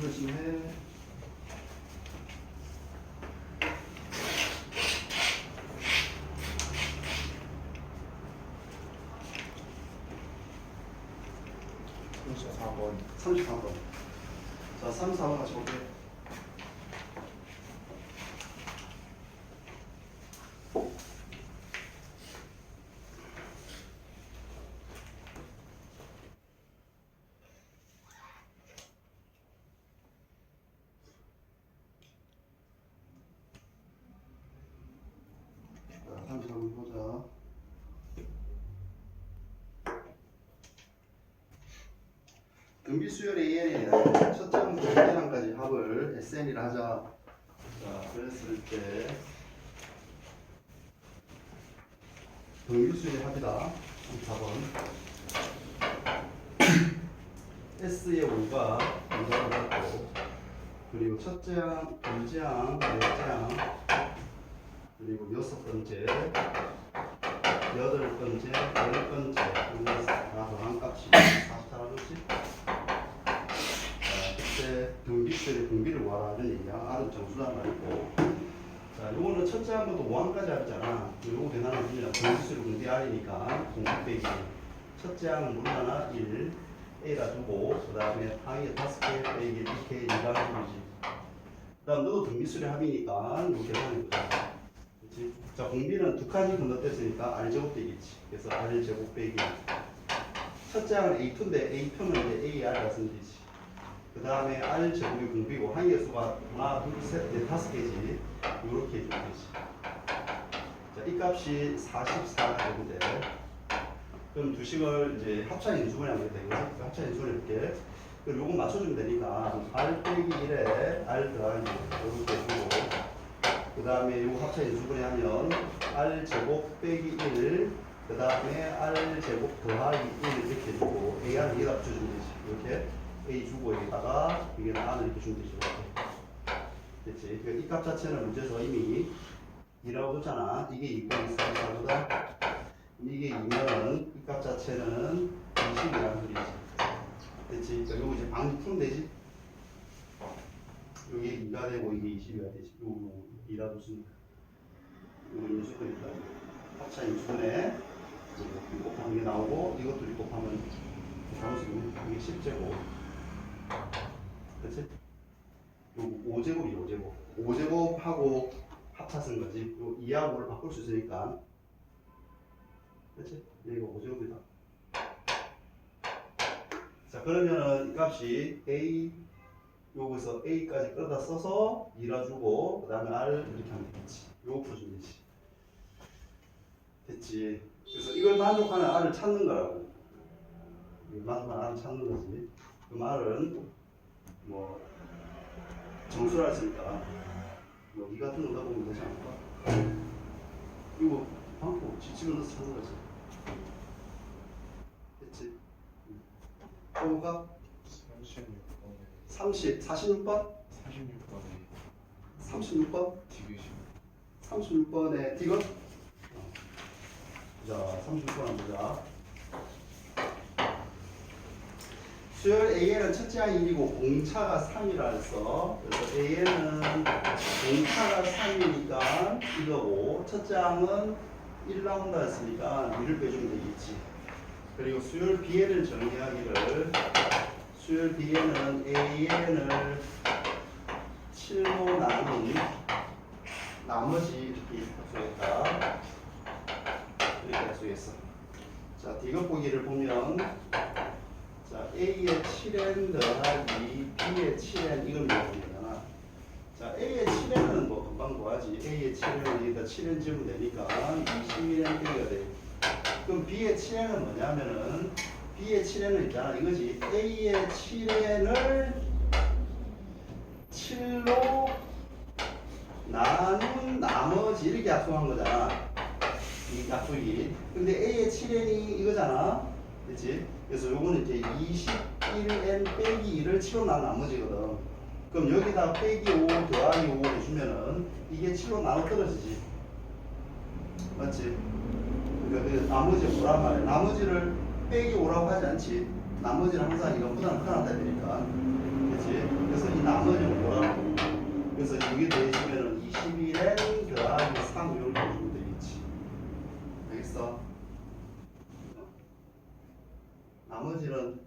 조심해. 그래서 4번. 34번. 자, 34번 같이 볼게요. 자, 34번 보자. 등비 수열 AN의 첫째 항부터 둘째 항까지 합을 SN이라 하자. 자, 그랬을 때 등비 수열의 합이다. 34번. S의 O가 인정을 받고, 그리고 첫째 항, 둘째 항, 넷째 항, 그리고 여섯 번째, 여덟 번째, 열 번째, 다 더한 값이 44라겠지? 그때 등비수열의 등비를 구하라는 얘기야. R은 정수란 말이고. 자, 요거는 첫째 항부터 5항까지 하잖아. 요거 계산하면 그냥 등비수열 등비 R이니까 공식 빼기. 첫째 항은 물러나 1, A라 두고, 그 다음에 항이 5개 빼기 2K 2방식이지. 그 다음 너도 등비수열의 합이니까 이거 계산해보자. 그치? 자, 공비는 두 칸이 건너뛰었으니까 R제곱 되겠지. 그래서 R제곱 빼기. 첫째 항은 A2인데 A2는 이제 AR이라 쓰면 되지. 그 다음에 R 제곱이 공비고 항의 수가 하나, 둘, 셋, 넷, 다섯 개지. 이렇게 해주면 되지. 자, 이 값이 44가 되는데, 그럼 두 식을 이제 합차 인수분해 하면 되겠지. 합차 인수분해 해볼게. 그럼 요거 맞춰주면 되니까 R 빼기 1에 R 더하기 이렇게 해주고, 그 다음에 요거 합차 인수분해 하면 R 제곱 빼기 1, 그 다음에 R 제곱 더하기 1 이렇게 해주고, AR 여기다 붙여주면 되지. 이렇게. A 주고 여기다가 이게 R을 이렇게 주면 되지. 이렇게. 됐지? 그러니까 이 값 자체는 문제에서 이미 2라고 줬잖아. 이게 2고 24보다 이게 2면은 이 값 자체는 20이라는 소리지. 됐지? 그러니까 요거 이제 방지 풀면 되지? 여기 2가 되고 이게 20이가 되지. 요거 2라고 쓰니까. 요거 인수분이다. 합차 인수분해. 이거 곱하면 이게 나오고 이것도 곱하면 이게 10제곱. 그치? 요 5제곱이 5제곱. 5제곱하고 합차 쓴 거지. 요 2하고 5를 바꿀 수 있으니까. 그치? 여기가 5제곱이다. 자, 그러면은 이 값이 A, 여기서 A까지 끌어다 써서 2라 주고, 그 다음에 R 이렇게 하면 되겠지. 요거 풀어주면 되지. 됐지? 그래서 이걸 만족하는 R을 찾는 거라고. 이걸 만족하는 R을 찾는 거지. 그럼 R은 뭐 정수라 했으니까 뭐 이 같은 거 보면 되지 않을까? 이거 방법 지침을 넣어서 찾는 거지. 됐지? 뭐가? 36번에 46번? 46번에 36번? 디귿이 36번에 디귿? 자, 36번 한번 보자. 수열 AN은 첫째 항이 1이고 공차가 3이라 했어. 그래서 AN은 공차가 3이니까 이거고, 첫째 항은 1 나온다 했으니까 2를 빼주면 되겠지. 그리고 수열 BN을 정리하기를, 수열 BN은 AN을 7로 나눈 나머지 이렇게 약속했다. 이렇게 약속했어. 자, 디귿 보기를 보면, 자, A의 7n 더하기 B의 7n 이걸 물어보는 거잖아. 자, A의 7n은 뭐 금방 구하지. A의 7n은 여기다 7n 지으면 되니까 21n 빼기가 돼. 그럼 B의 7n은 뭐냐면은, B의 7n은 있잖아. 이거지. A의 7n을 7로 나눈 나머지 이렇게 약속한 거잖아. 이 약속이. 근데 A의 7n이 이거잖아. 그치? 그래서 요거는 이제 21n 빼기 2를 7로 나눈 나머지거든. 그럼 여기다 빼기 5 더하기 5 해주면은 이게 7로 나눠 떨어지지. 맞지? 그러니까 그 나머지 뭐란 말이야. 나머지를 빼기 5라고 하지 않지. 나머지는 항상 0보다는 크다 되니까. 그렇지? 그래서 이 나머지는 뭐라고? 그래서 여기 대해주면은 21n 더하기 3 이렇게 해주면 되겠지. 알겠어? 나머지는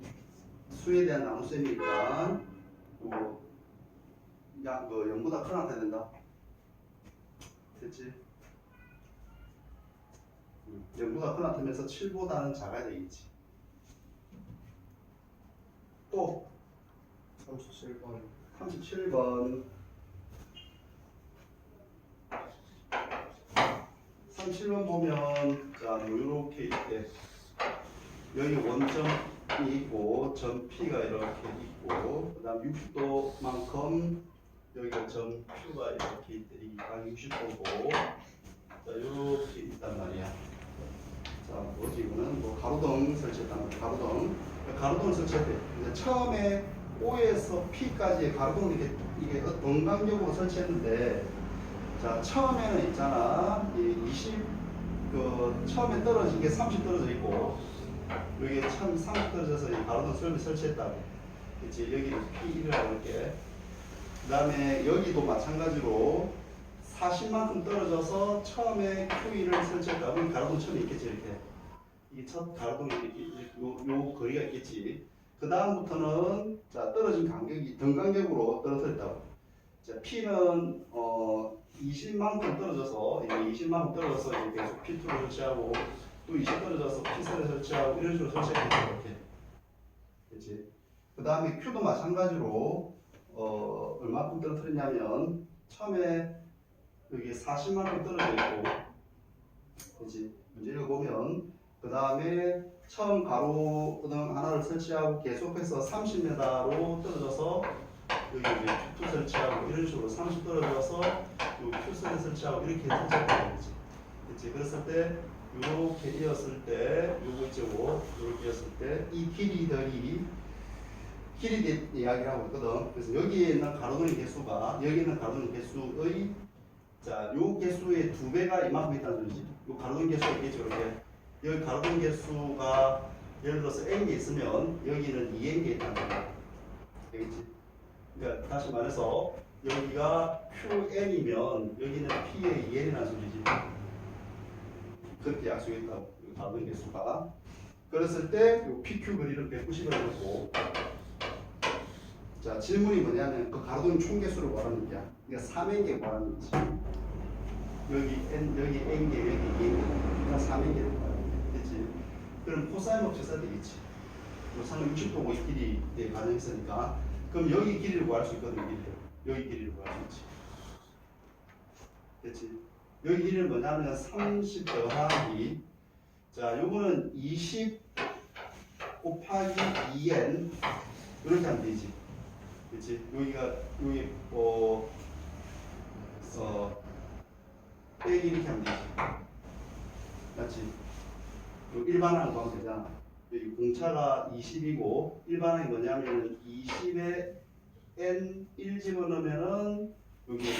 수에 대한 나눗셈이니까 뭐 양, 0보다 크나 돼야 된다. 됐지? 0보다 크나 되면서 7보다는 작아야 되겠지. 또 37번 37번 37번 보면 자뭐 이렇게 있대. 여기 원점이 있고 점 P가 이렇게 있고 그 다음 60도만큼 여기가 점 Q가 이렇게 있대. 이게 각 60도고 자 이렇게 있단 말이야. 자 뭐지 이거는 뭐 가로등 설치했단 말이야. 가로등 설치했대. 이제 처음에 O에서 P까지 가로등을 이게 등간격으로 설치했는데 자 처음에는 있잖아 이 20 처음에 떨어진 게 30 떨어져 있고 여기 참 30 떨어져서 이 가로등 설치했다고. 그치 여기는 P1이라고 할게. 그 다음에 여기도 마찬가지로 40만큼 떨어져서 처음에 Q1을 설치했다고. 여기 가로등 처음에 있겠지 이렇게. 이 첫 가로등이 요 거리가 있겠지. 그 다음부터는 자 떨어진 간격이 등간격으로 떨어뜨렸다고. 자 P는 20만큼 떨어져서 이제 20만큼 떨어져서 이제 계속 P2를 설치하고 또 20 떨어져서 P3을 설치하고 이런 식으로 설치했겠지 이렇게. 그렇지. 그 다음에 Q도 마찬가지로 얼마큼 떨어뜨렸냐면 처음에 여기 40만큼 떨어져 있고, 그렇지. 문제를 보면 그 다음에 처음 가로등 하나를 설치하고 계속해서 30m로 떨어져서 여기 이제 Q2 설치하고 이런 식으로 30 떨어져서 요 Q3을 설치하고 이렇게 설치했다는 거지. 그렇지. 그랬을 때 이렇게 이었을 때 요거 있죠. 이렇게 이었을 때 이 길이들이 길이 이야기를 하고 있거든. 그래서 여기에 있는 가로등의 개수가 여기 있는 가로등 개수의 자, 요 개수의 2배가 이만큼 있다는 소리지. 요 가로등 개수가 있겠죠. 이렇게 여기 가로등 개수가 예를 들어서 n개 있으면 여기는 2n개 있다는 거야. 되겠지? 그러니까 다시 말해서 여기가 qn이면 여기는 p의 2n이라는 소리지. 그렇게 약속했다고. 가로등 개수가. 그랬을 때 요 pq 거리는 190을 놓고 자 질문이 뭐냐면 그 가로등 총 개수를 구하라는 거야. 그러니까 3n개 구하라는 거지. 여기 n 여기 n개 여기 2n개 그러니까 3n개를 구하라는 거야. 됐지? 그럼 코사인 법칙 써야 되겠지. 요 상은 60도고 이 길이에 가정했으니까 그럼 여기 길이를 구할 수 있거든. 여기 길이를 구할 수 있지. 됐지? 여기 길이는 뭐냐면 30 더하기 자 요거는 20 곱하기 2n 이렇게 하면 되지. 그치? 여기가 여기 빼기 이렇게 하면 되지. 맞지? 요 일반항 구하면 되잖아. 여기 공차가 20이고 일반항이 뭐냐면 20에 n1 집어넣으면은 여기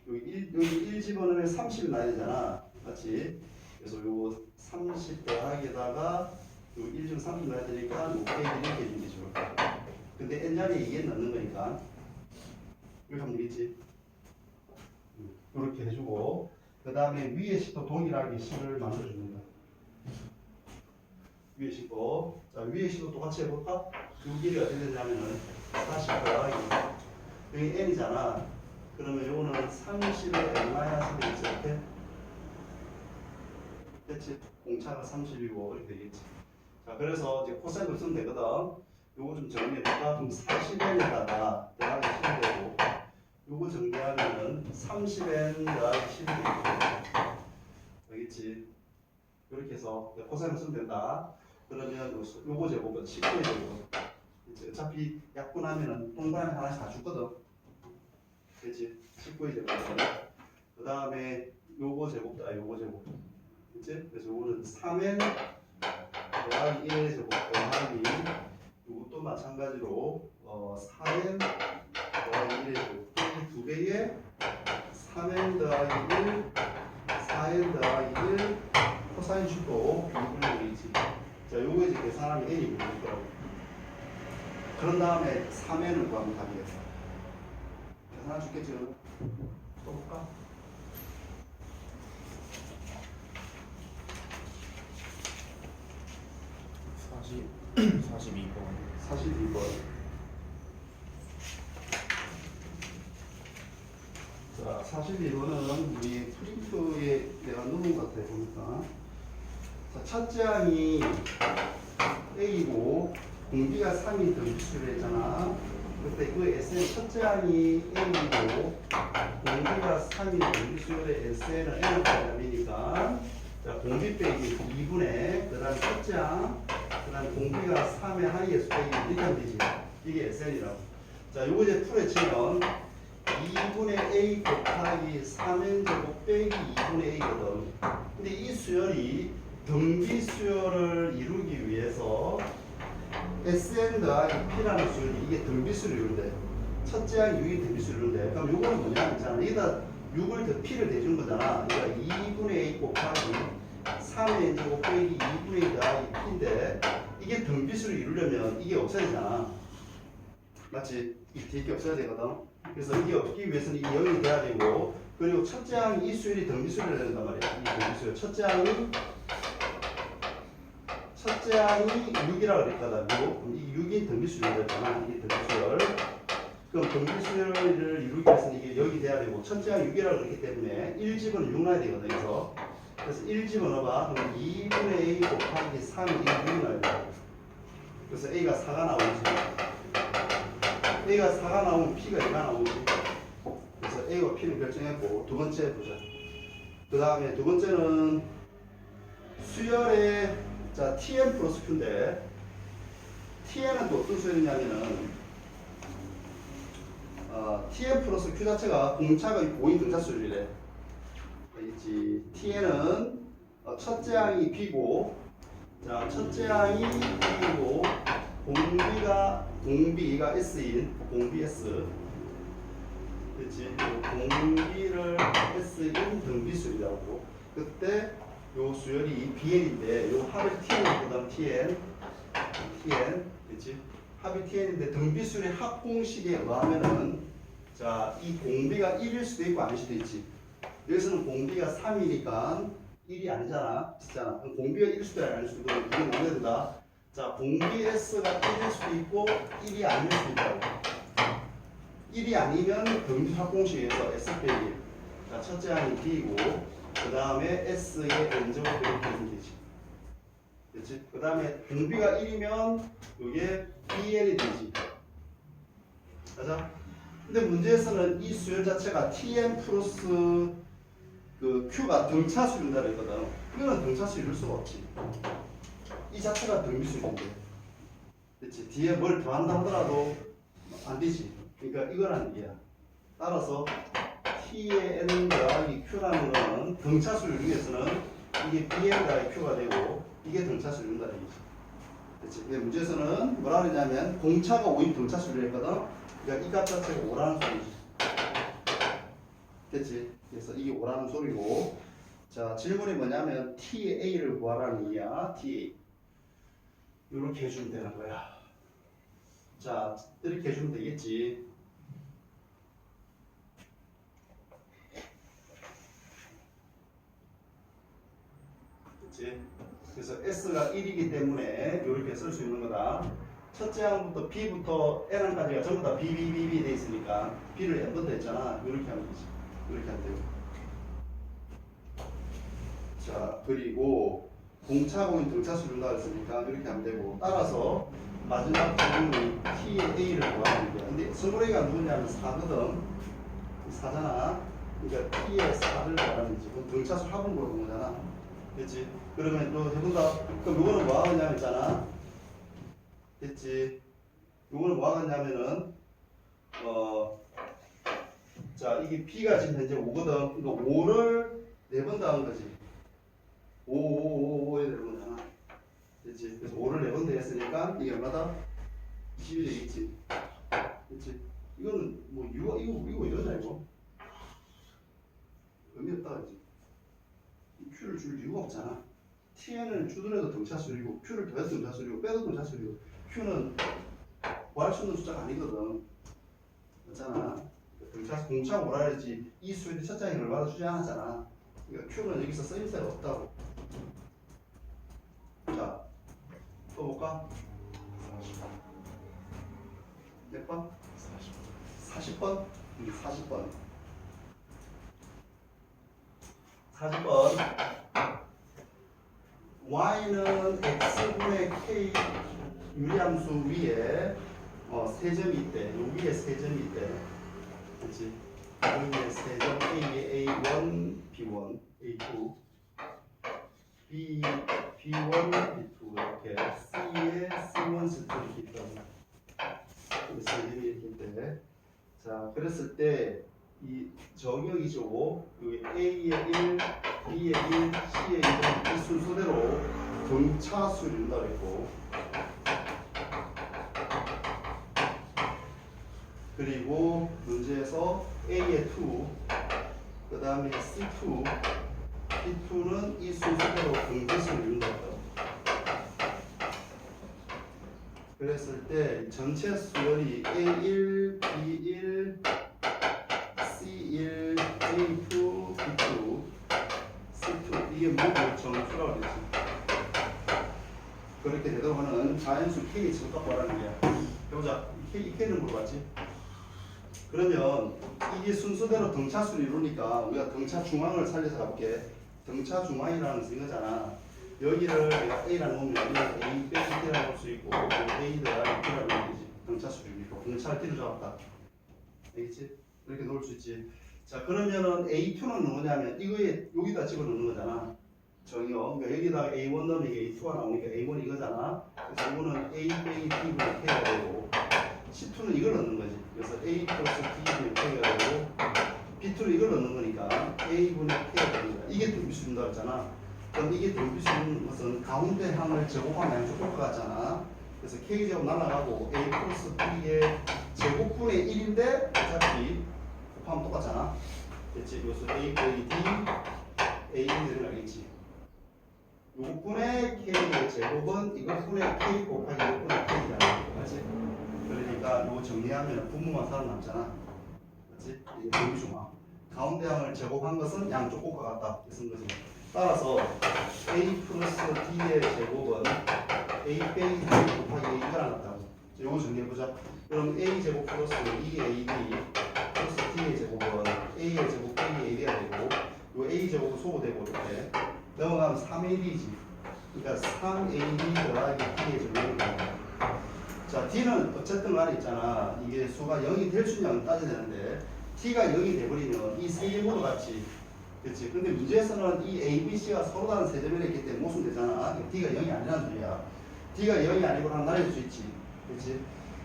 여기 1 집어넣으면 30이 나야 되잖아. 맞지? 그래서 요거 30 더하기에다가 요 1 중 30 나야 되니까 요 빼기 이렇게 해주면 되죠. 근데 n자리에 2n 넣는 거니까 이렇게 하면 되겠지. 이렇게 해주고 그 다음에 위에 식도 동일하게 식을 만들어줍니다. 위에 식도 자 위에 식도 똑같이 해볼까? 요 길이가 어떻게 되냐면은 40 더하기 여기 n이잖아. 그러면 요거는 30에 n-1 되겠지 이렇게. 됐지? 공차가 30이고 이렇게 되겠지. 자 그래서 이제 코사인을 쓰면 되거든. 요거 좀 정리해볼까? 그럼 40n에다가 더하기 10이 되고 요거 정리하면은 30n 더하기 10이 되겠고 알겠지? 이렇게 해서 코사인을 쓰면 된다. 그러면 요거 제곱은 19의 제곱. 어차피 약분하면은 동그라미 하나씩 다 죽거든. 그렇지? 19의 제곱. 그 다음에 요거 제곱다. 요거 제곱. 그치? 그래서 요거는 3n 더하기 1의 제곱 더하기 요것도 마찬가지로 4n 더하기 1의 제곱 두 배의 3n 더하기 1 4n 더하기 1 코사인 10도 이분의 되겠지. 자 자, 요거 이제 계산하면 n이 되더라고. 그런 다음에 3n을 구하면 답이겠어. 계산할 수 있겠지? 또 볼까? 42번. 42번. 자, 42번은 우리 프린트에 내가 넣은 것 같아, 보니까. 자, 첫째 항이 A고, 공비가 3이 등비수를 했잖아. 그때 그 SN 첫째 항이 A고, 공비가 3이 등비수의 SN은 N을 빼니까, 자, 공비 빼기 2분의, 그 다음 첫째 항, 그 다음 공비가 3의 하이에서 빼기 이렇게 하면 되지. 이게 SN이라고. 자, 요거 이제 풀어치면 2분의 A 곱하기 3n 제곱 빼기 2분의 A거든. 근데 이 수열이 등비 수열을 이루기 위해서 SN 더하기 P라는 수열이 이게 등비수를 이룬대. 첫째 항이 6이 등비수를 이룬대. 그럼 요거는 뭐냐? 있잖아. 여기다 6을 더 P를 대준 거잖아. 그러니까 2분의 A 곱하기 3n 제곱 빼기 2분의 A 더하기 P인데 이게 등비수를 이루려면 이게 없어야 되잖아. 맞지? 이 뒤에 게 없어야 되거든. 그래서 이게 없기 위해서는 이 0이 돼야 되고, 그리고 첫째 항이 이 수열이 등비수를 된단 말이야. 이 등비수열. 첫째 항이 6이라고 그랬거든. 그럼 이 6이 등비수열이었잖아. 이게 등비수열. 그럼 등비수열을 이루기 위해서는 이게 0이 돼야 되고, 첫째 항이 6이라고 그랬기 때문에 1집은 6 넣어야 되거든. 그래서 1집은 넣어봐. 그럼 2분의 A 곱하기 3이 6 넣어야 돼. 그래서 A가 4가 나오지. A가 4가 나오면 P가 2가 나오지. 그래서 A와 P는 결정했고, 두 번째 보자. 그 다음에 두 번째는 수열의, 자, Tn 플러스 Q인데, Tn은 또 어떤 수열이냐면은, Tn 플러스 Q 자체가 공차가 5인 등차 수열이래. 있지. Tn은 첫째 항이 B고, 자, 첫째 항이 B고, 공비가 S인 공비 S, 그렇지? 공비를 S인 등비수열이라고. 그때 요 수열이 BN인데 요 합이 TN이거든. TN, 그렇지? 합이 TN인데 등비수열의 합공식에 의하면은, 자, 이 공비가 1일 수도 있고 아닐 수도 있지. 여기서는 공비가 3이니까 1이 아니잖아, 진짜나. 그럼 공비가 1일 수도 아닐 수도 있고 이게 나눠야 된다. 자, 공비 S가 1일 수도 있고 1이 아닐 수도 있다고. 1이 아니면 등비 합공식에서 S 빼기. 자, 첫째 항이 B고, 그 다음에 S의 N제곱 빼기 B는 되지. 그렇지? 그 다음에 공비가 1이면 이게 BN이 되지. 맞아? 근데 문제에서는 이 수열 자체가 TN 플러스 그 Q가 등차수 이룬다 그랬거든. 이거는 등차수 이룰 수가 없지. 이 자체가 등비수인데, 그렇지? 뒤에 뭘 더한다 하더라도 안 되지. 그러니까 이거라는 얘기야. 따라서 T의 N 더하기 Q라는 거는 등차수를 이루기 위해서는 이게 BN 더하기 Q가 되고 이게 등차수를 이룬다는 얘기지. 그렇지? 근데 문제에서는 뭐라 그러냐면 공차가 5인 등차수를 했거든. 그러니까 이 값 자체가 5라는 소리지. 됐지? 그래서 이게 5라는 소리고, 자, 질문이 뭐냐면 T의 A를 구하라는 얘기야. T. 이렇게 해주면 되는 거야. 자, 이렇게 해주면 되겠지. 그치? 그래서 S가 1이기 때문에 이렇게 쓸 수 있는 거다. 첫째 항부터 B부터 N항까지가 전부 다 B 돼 있으니까 B를 N부터 했잖아. 이렇게 하면 되지. 이렇게 하면 되고. 자, 그리고 공차공인 등차수 준다 했으니까 이렇게 하면 되고, 따라서 마지막 부분이 T의 A를 구하는 거야. 근데 스몰 A가 누구냐면 4거든. 4잖아. 그러니까 T의 4를 구하는 거지. 그럼 등차수 합은 구하는 거잖아. 됐지? 그러면 또 해본다. 그럼 요거는 뭐 하겠냐면 있잖아. 됐지? 요거는 뭐 하겠냐면은, 자, 이게 B가 지금 현재 5거든. 그러니까 5를 4번 더한 거지. 5에 되는 거잖아. 됐지? 그래서 5를 4번 더했으니까 이게 얼마다? 20이 되겠지. 됐지? 이거는 뭐 이거 왜 이러냐 이거? 의미 없다 그지? Q를 줄 이유가 없잖아. tn을 주더라도 등차수열이고 q를 더해도 등차수열이고 빼도 등차수열이고 q는 구할 수 있는 숫자가 아니거든. 맞잖아. 등차 공차 오라 그랬지. 이 수열이 첫 장이 얼마나 주지 않았잖아. 그러니까 q는 여기서 쓰임새가 없다고. 자, 또 볼까? 몇 번? 40번? 40번. 40번. y는 x분의 k 유리함수 위에 세 점이 있대. 요 위에 세 점이 있대. 그렇지? 여기에 세 점 A에 A1, B1, A2, B, B1, B2 이렇게 C에 C1, C2 이렇게 있다고. 세 점이 이렇게 있대. 자, 그랬을 때 이 정역이죠. 여기 A에 1, B에 1, C에 1이 순서대로 등차수를 이룬다 그랬고, 그리고 문제에서 A에 2, 그 다음에 C2, P2는 이 순서대로 등차수를 이룬다 했다. 그랬을 때 전체 수열이 A1, B1, C1, A2, B2, C2 이게 모두 정수라고 그랬지. 그렇게 되도록 하는 자연수 K의 증값 말하는 거야. 해보자. K는 물어봤지. 그러면 이게 순서대로 등차수를 이루니까 우리가 등차 중앙을 살려서 가볼게. 등차 중앙이라는 것은 이거잖아. 여기를 내가 A라는 놈이 아니면 A 빼기 T라고 할 수 있고 A 더하기 T라고 하면 되지. 등차수를 이루고 등차를 T로 잡았다. 알겠지? 이렇게 놓을 수 있지. 자, 그러면은 A2는 뭐냐면 이거에 여기다 집어넣는 거잖아. 정의요. 그러니까 여기다가 A1 넣으면 이게 A2가 나오니까 A1 이거잖아. 그래서 이거는 A 빼기 T분의 K가 되고 C2는 이걸 넣는 거지. 그래서 A 플러스 T분의 K가 되고 B2는 이걸 넣는 거니까 A분의 K가 되는 거야. 이게 등비수 준다고 했잖아. 그럼 이게 등비수 주는 것은 가운데 항을 제곱하면 양쪽 똑같잖아. 그래서 K제곱 날아가고 A 플러스 B의 제곱분의 1인데 어차피 곱하면 똑같잖아. 그렇지? 이것은 A 빼기 D, A 되는 알겠지? 요것분의 K의 제곱은 이것분의 K 곱하기 이것분의 K잖아. 맞지? 그러니까 요거 정리하면 분모만 살아남잖아. 맞지? 이게 등비중앙. 가운데 항을 제곱한 것은 양쪽 곱과 같다. 이렇게 쓴 거지. 따라서 A 플러스 D의 제곱은 A 빼기 D 곱하기 A가 나왔다고. 요거 정리해보자. 그럼 A 제곱 플러스 2AB 플러스 D의 제곱은 A의 제곱 빼기 AB가 되고 요 A 제곱은 소거되고 이렇게 넘어가면 3AB지. 그러니까 3AB 더하기 D의 제곱은 나온다. 자, D는 어쨌든 간에 있잖아. 이게 수가 0이 될 수 있냐고 따져야 되는데 T가 0이 돼버리면 이 세 개모두 같이 그렇지. 근데 문제에서는 이 A, B, C가 서로 다른 세 점이 있기 때문에 못 쓰면 되잖아. D가 0이 아니라는 소리야. D가 0이 아니고 하나 날릴 수 있지. 그렇지.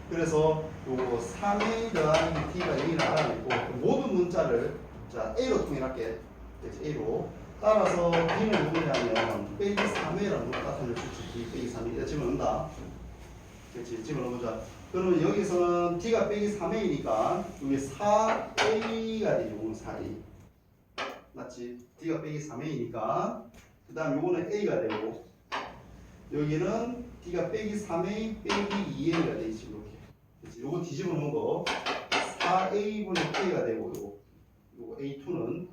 그래서 요거 3A 더하기 T가 0이라는 알아냈고 모든 문자를 자 A로 통일할게. 그렇지. A로. 따라서 D는 누구냐면 빼기 3A라는 거 갖다 줄 수 있지. D 빼기 3A. 집어넣는다. 그렇지. 집어넣어보자. 그러면 여기서는 D가 빼기 3A니까 여기 4A가 되죠. 요건 4A. 맞지? D가 빼기 3A니까 그 다음 요거는 A가 되고 여기는 D가 빼기 3A 빼기 2A가 되지. 이렇게. 그렇지? 요거 뒤집어 놓은 거 4A분의 K가 되고 요거 A2는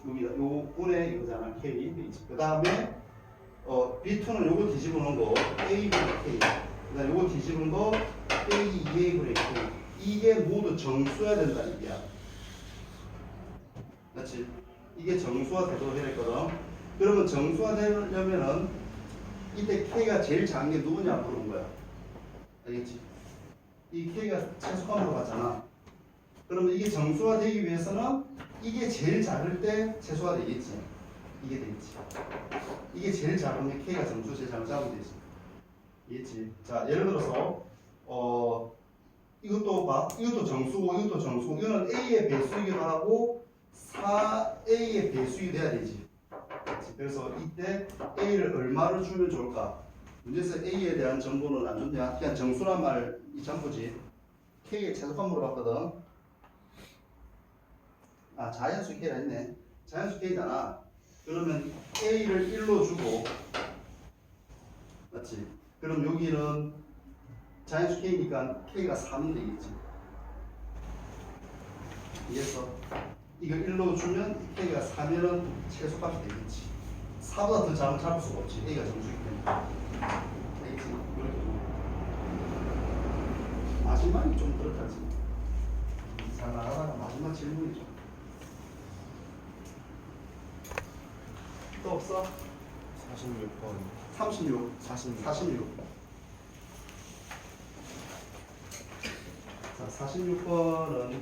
여기다 요 분의 이거잖아. K. 그 다음에 B2는 요거 뒤집어 놓은 거 A분의 K. 그 다음에 요거 뒤집은 거 빼기 2A분의 K. 이게 모두 정수해야 된다 이게야. 맞지? 이게 정수화 되도록 해야 했거든. 그러면 정수화 되려면은 이때 K가 제일 작은 게 누구냐 물어본 거야. 알겠지? 이 K가 최소값으로 갔잖아. 그러면 이게 정수화 되기 위해서는 이게 제일 작을 때 최소화 되겠지. 이게 되겠지. 이게 제일 작으면 K가 정수 제일 작은 작으면 되지. 이해했지? 자, 예를 들어서 이것도 봐. 이것도 정수고 이것도 정수고 이거는 A의 배수이기도 하고 4A의 배수이 돼야 되지. 그래서 이때 A를 얼마를 주면 좋을까? 문제에서 A에 대한 정보는 안 줬냐? 그냥 정수란 말이 전부지. K의 최소값 물어봤거든. 아, 자연수 K라 했네. 자연수 K잖아. 그러면 A를 1로 주고 맞지? 그럼 여기는 자연수 K니까 K가 3이 되겠지. 이해서 이거 1로 주면 K가 3이면 최소값이 되겠지. 4보다 더 작은 잡을 수가 없지. A가 정수이기 때문에. 알겠지? 이렇게. 마지막이 좀 그렇다지. 잘 나가다가 마지막 질문이죠. 또 없어? 46번 36. 46 46. 자, 46번은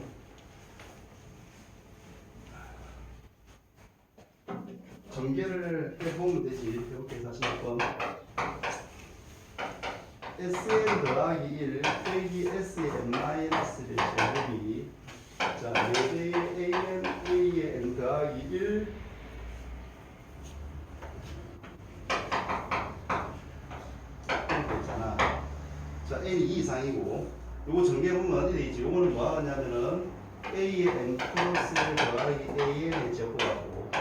전개를 해보면 되지. 해볼게. 46번. SN 더하기 1 빼기 SN 마이너스 1의 제곱이 자, 4배의 AN A의 N 더하기 1 이렇게 있잖아. 자, N이 2 이상이고 요거 전개해보면 어디 되겠지? 요거는 뭐 하냐면은 A의 N 플러스 1 더하기 AN의 제곱하고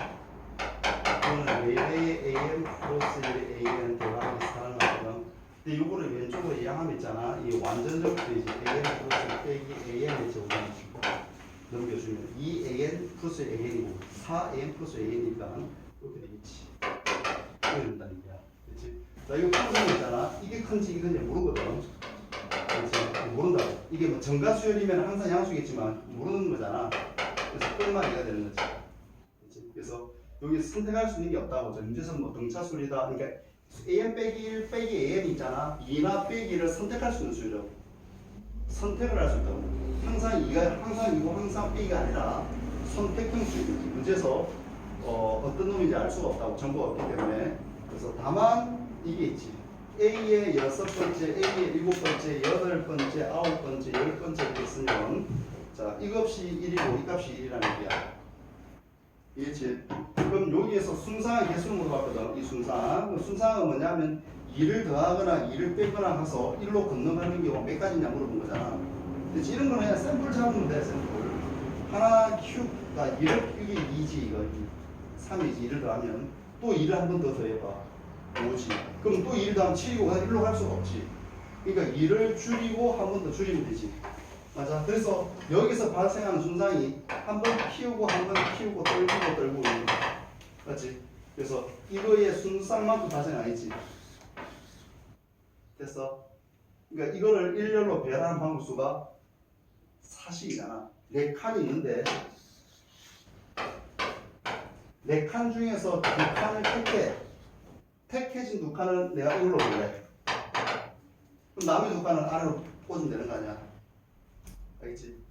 이거는 4배의 AN 플러스 1의 AN 더하기 4는 하거든. 근데 요거를 왼쪽으로 이항하면 있잖아. 이 완전적으로 이제 AN 플러스 빼기 AN의 제곱이 넘겨주면 2AN 플러스 AN이고 4AN 플러스 AN이니까 이렇게 되겠지. 이렇게 된다는 얘기야. 그렇지? 자, 이거 푸는 있잖아. 이게 큰지 이게 큰지 모르거든. 그렇지? 모른다고. 이게 뭐 정가수열이면 항상 양수겠지만 모르는 거잖아. 그래서 꿀말이가 되는 거지. 그렇지? 그래서 여기 선택할 수 있는 게 없다고. 저 문제에서는 뭐 등차수열이다. 그러니까 AN 빼기 1 빼기 AN 있잖아. 2나 빼기를 선택할 수 있는 수열이라고. 선택을 할 수 있다고. 항상 이가 항상 이고 항상 B가 아니라 선택형 수열이지. 문제에서 어떤 놈인지 알 수가 없다고. 정보가 없기 때문에. 그래서 다만 이게 있지. A의 6번째, A의 7번째, 8번째, 9번째, 10번째 이렇게 있으면 자, 이 값이 1이고 이 값이 1이라는 얘기야. 이해지? 그럼 여기에서 순상의 개수를 물어봤거든. 이 순상. 순상은 뭐냐면 2를 더하거나 2를 빼거나 해서 1로 건너가는 경우 몇 가지냐 물어본 거잖아. 근데 이런 거는 그냥 샘플 잡으면 돼. 샘플. 하나 큐가 2를, 이게 2지 이거 3이지. 2를 더하면 또 2를 한 번 더 더해봐. 5지. 그럼 또 2를 더하면 7이고 1로 갈 수가 없지. 그러니까 2를 줄이고 한 번 더 줄이면 되지. 맞아. 그래서 여기서 발생하는 순상이 한 번 키우고 한 번 키우고 떨고 있는 거. 맞지? 그래서 이거의 순상만큼 발생 안 했지. 됐어? 그러니까 이거를 일렬로 배열하는 방법수가 4식이잖아. 4칸이 있는데 4칸 중에서 2칸을 택해진 2칸은 내가 이걸로 볼래. 그럼 나머지 2칸은 아래로 꽂으면 되는 거 아니야. 알겠지?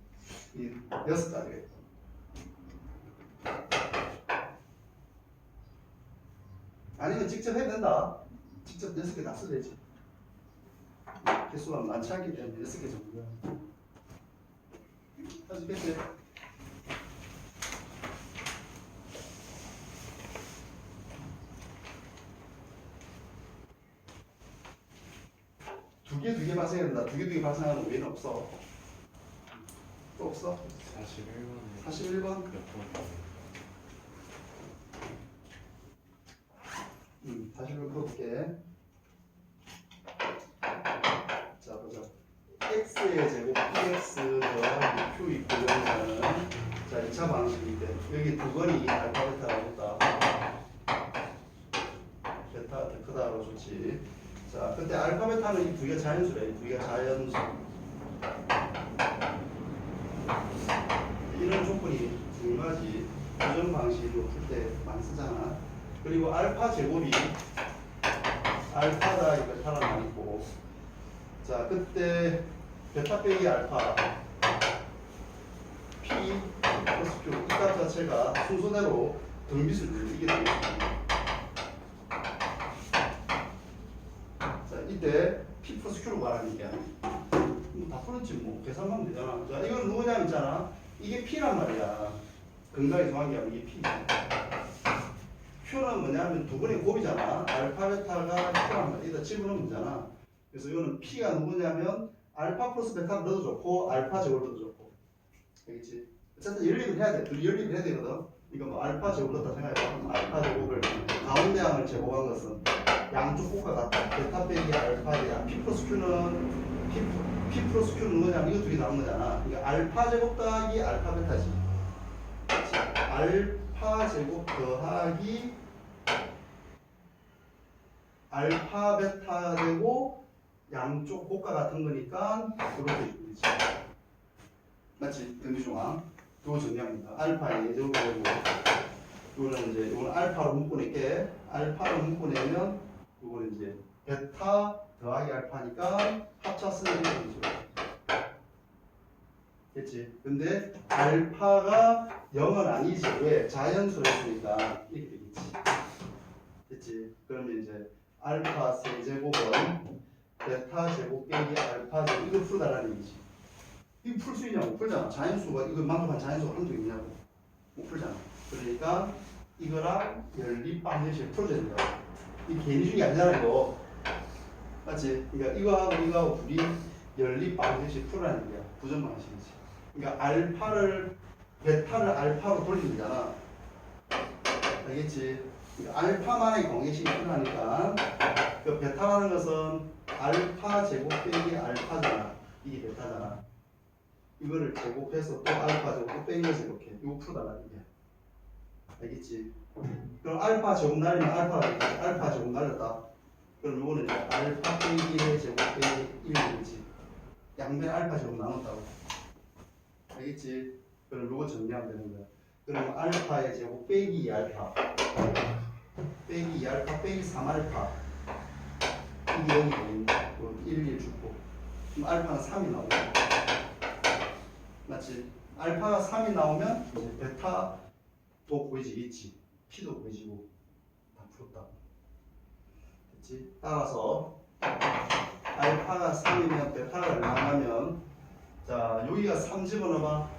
이 6가지. 아니면 직접 해도 된다. 직접 6개 다 써도 되지. 개수가 많지 않기 때문에 6개 정도야. 할 수 있겠지? 두 개 발생해야 된다. 두 개 발생하는 우회는 없어. 또 없어? 41번에 41번? 몇 번? 41번 풀어볼게. 자, 보자. x의 제곱 px 더하기 q 있고 이러면은 자, 2차 방식인데 여기 두 번이 알파 베타가 있다. 베타가 더 크다고 좋지. 자, 근데 알파 베타는 이 부위가 자연수래. 이 부위가 자연수. 이런 조건이 중요하지. 고정 방식으로 풀 때 많이 쓰잖아. 그리고 알파 제곱이 알파다 이거 베타랑 있고. 자, 그때 베타 빼기 알파 P 플러스 Q 이 값 자체가 순서대로 등비수를 이게 되겠습니다. 자, 이때 P 플러스 Q로 말하는 게 다 풀었지 뭐 계산하면 되잖아. 자, 이건 누구냐면 있잖아. 이게 P란 말이야. 근각이 정확히 하면 이게 P. Q는 뭐냐면 두 번의 곱이잖아. 알파 베타가 Q란 말이야. 이따 집어넣으면 되잖아. 그래서 이거는 P가 누구냐면 알파 플러스 베타를 넣어도 좋고 알파 제곱을 넣어도 좋고. 알겠지? 어쨌든 연립을 해야 돼. 둘이 연립을 해야 되거든. 이거 뭐 알파 제곱 넣었다 생각해봐. 알파 제곱을 가운데 항을 제곱한 것은 양쪽 곱과 같다. 베타 빼기 알파야. P 플러스 Q는 P 플러스 Q는 뭐냐면 이거 두 개 나온 거잖아. 그러니까 알파 제곱 더하기 알파 베타지. 그치? 알파 제곱 더하기 알파 베타 되고 양쪽 곱과 같은 거니까 이렇게 주지. 맞지? 등비중앙. 이거 정리합니다. 알파에 제곱 되고 이거는 이제 이거는 알파로 묶어낼게. 알파로 묶어내면 이거는 이제 베타 더하기 알파니까 합차쓰는 거죠. 됐지? 근데 알파가 0은 아니지. 왜? 자연수로 했으니까 이렇게 되겠지. 됐지? 그러면 이제 알파 세제곱은 베타 제곱 빼기 알파 제곱 이거 풀어달라는 얘기지. 이거 풀 수 있냐고. 못 풀잖아. 자연수가 이거 만족한 자연수가 한두 있냐고. 못 풀잖아. 그러니까 이거랑 연립방정식을 풀어줘야 된다. 이 개인 중이 아니잖아 이거. 맞지? 그러니까 이거하고 둘이 연립방정식 풀어라는 거야. 부정방식이지. 그러니까 베타를 알파로 돌리는 거잖아. 알겠지? 그러니까 알파만의 관계식이 필요하니까 그 베타라는 것은 알파 제곱 빼기 알파잖아. 이게 베타잖아. 이거를 제곱해서 또 알파 제곱 또 빼기 이렇게 이거 풀어달라는 거야. 알겠지? 그럼 알파 제곱 날리면 알파 제곱 날렸다. 그럼 이거는 이제 알파 빼기 1의 제곱 빼기 1이지. 양변 알파 제곱 나눴다고. 알겠지? 그럼 이거 정리하면 되는 거야. 그럼 알파의 제곱 빼기 2알파 빼기 2알파 빼기 3알파 이게 0이 되겠네. 1 주고 그럼 알파는 3이 나오고 맞지? 알파가 3이 나오면 이제 베타도 구해지겠지. P도 구해지고 다 풀었다. 됐지? 따라서 알파가 3이면 베타가 얼마냐면 자 여기가 3 집어넣어봐.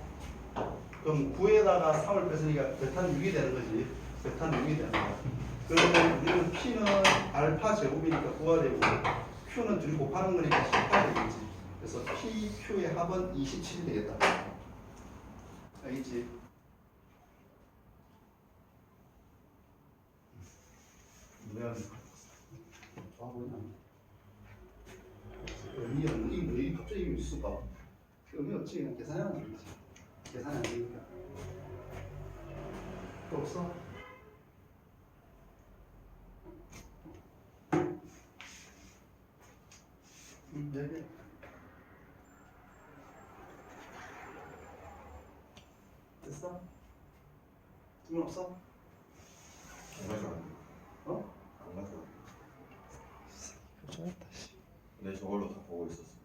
그럼 9에다가 3을 뺐으니까 베타는 6이 되는 거지. 베타는 6이 되는 거야. 그러면 우리는 P는 알파 제곱이니까 9가 되고 Q는 둘이 곱하는 거니까 18이 되겠지. 그래서 P, Q의 합은 27이 되겠다. 알겠지? 뭐야? 좋아 보이나? 의미 없는 이 갑자기 이거 있을까? 의미 없지. 그냥 계산이 안 되겠지. 계산이 안 되니까. 또 없어? 네. 됐어? 질문 없어? 안 가져왔네. 어? 안 가져왔네. 걱정했다 씨. 근데 저걸로 다 보고 있었어.